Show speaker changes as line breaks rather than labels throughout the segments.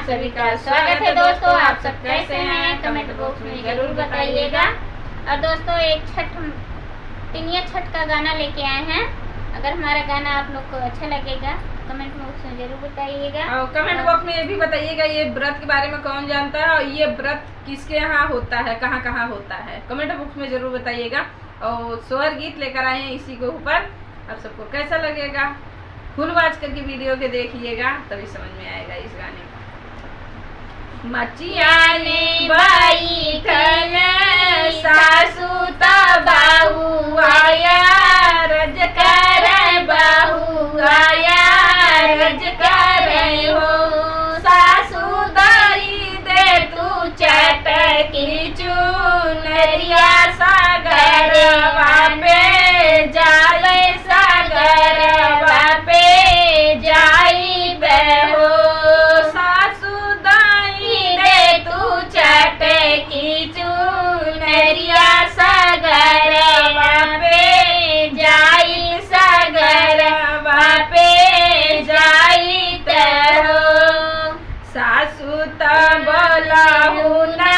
आप सभी का स्वागत है दोस्तों। आप सब कैसे हैं कमेंट बॉक्स में जरूर बताइएगा। और दोस्तों एक टिनिया छठ का गाना लेके आए हैं। अगर हमारा गाना आप लोग को अच्छा लगेगा कमेंट बॉक्स में जरूर बताइएगा।
और कमेंट बॉक्स में ये भी बताइएगा ये व्रत के बारे में कौन जानता है और ये व्रत किसके यहाँ होता है, कहाँ कहाँ होता है, कमेंट बॉक्स में जरूर बताइएगा। और स्वर गीत लेकर आए हैं इसी के ऊपर। आप सबको कैसा लगेगा फुल वॉच करके वीडियो के देखिएगा तभी समझ में आएगा इस गाने का। मचिया ने बैठल सासू बाहू आया रज कर बाहू आया रज कर हो सासू दरी दे तू चटकी चुनरिया सागर बापे जाले सागर बापे जाई बेहो सासू दरी दे तू चटकी चुनरिया सागर बापे जाई सागर बापे जाई तेहो सासू त बोलाहू ना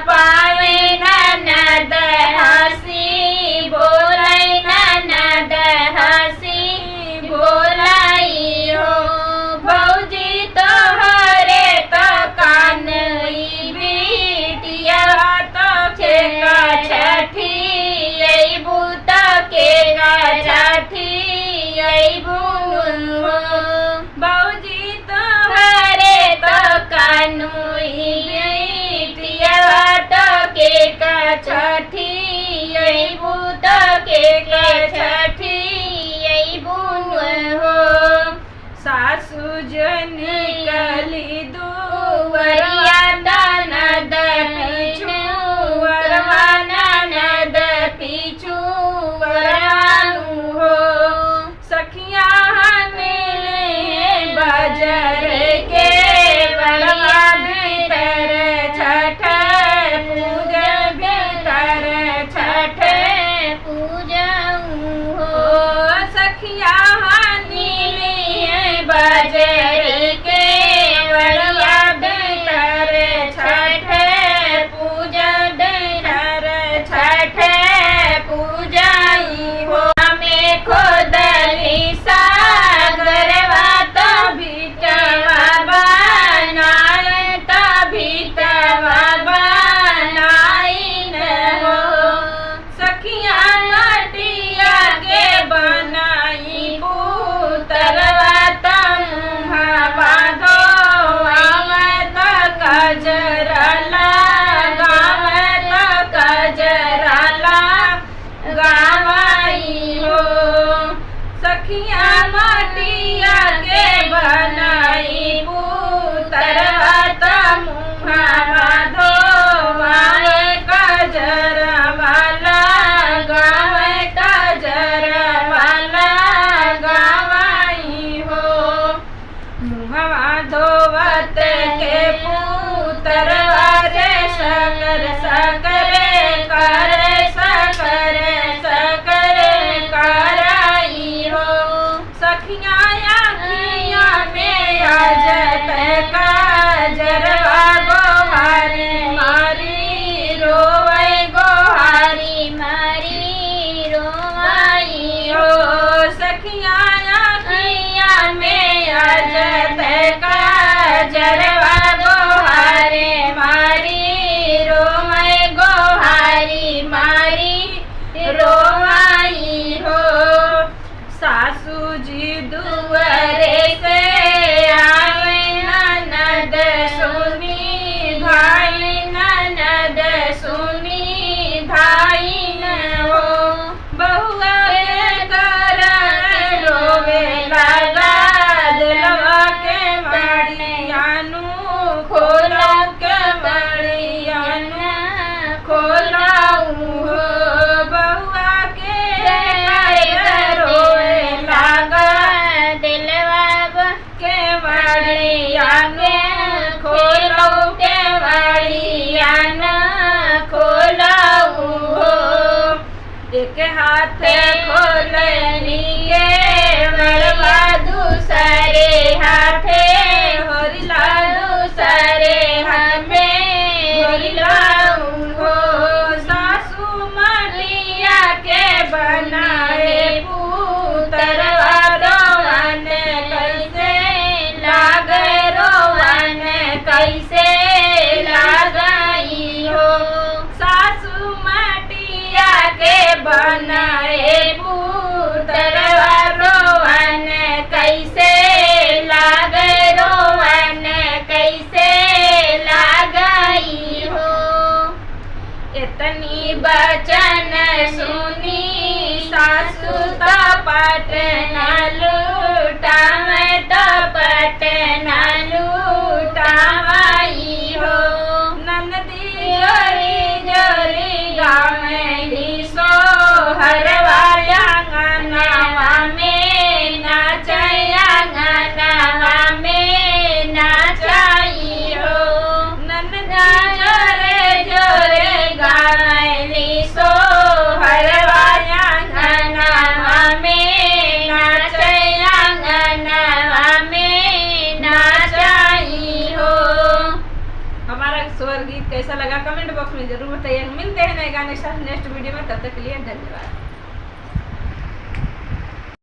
पावे ननद हसी बोलै ननद हसी बोलाई हो भौजी तोहरे तो कानई बिटिया तो छेका छठी अइबू तो केगा छठी अइबू हो भौजी तोहरे तो कानई बिटिया तो केगा छठी अइबू तो केगा छठी अइबू हो सासू जन कली दुवरिया ननद पीछू वरवा ननद पीछू वरानु हो सखिया मिले बाजार के बड़वा भीतर छठ पूजा भीतर छठ पूजा हो सखिया नीले बाजार के बड़वा भीतर छठ पूजा भीतर छठ पूजाई हो हमें खोदली सागरवा तो भीतवा बनाए तो भीतवा बनाई न हो सखिया माटिया के बनाई पुतरवा तो मुँहा बांधो आवे तो कजरा लगावे तो कजरा लगावाई हो सखिया माटिया के बनाई पुतरवा तो मुँहा बांधो आवे कजरा लगावे कजरा लगावाई हो मुहवा धोवत के पुतरवा रे सकर सकर करे सकर सकर कराई हो सखिया आखिया में आजत काजरवा गोहारी मारी रोवे गोहारी मारी रोवाई हो सखिया आखिया में आजत काजरवा गोहारे मारी रोवे गोहारी मारी रोवाई हो सासू जी दुआरे से आवे ननद सुनी भाई ननद सुनी भाई न हो बहुआ के कर रोवे लगा दिलवा के मड़ियानु खोलो के मड़ियानु खोलाऊ हो बहुआ के रोवे लगा दिलवा के मड़ियानु खोलो के मड़ियानु खोलाऊ हो एक हाथ खोलनी के मड़वा दूसरे हाथे होरिला दूसरे रोवन ए पुतरवा रोवन कैसे लागे रोवन कैसे लागई हो। इतनी बचन सुनी सासु तपट न लूटावै तपट न लूटावई हो। नंदी जोरी जोरी गावली सोहर वाला गनवा में नाचया गनवा में नाचई हो। नंदा जोरे जोरे गावली सोहर वाला गनवा में नाचया गनवा में नाचई हो। हमारा स्वर गीत कैसा लगा कमेंट बॉक्स में जरूर बताइए। मिलते हैं नए गाने के साथ नेक्स्ट वीडियो में, तब तक के लिए धन्यवाद।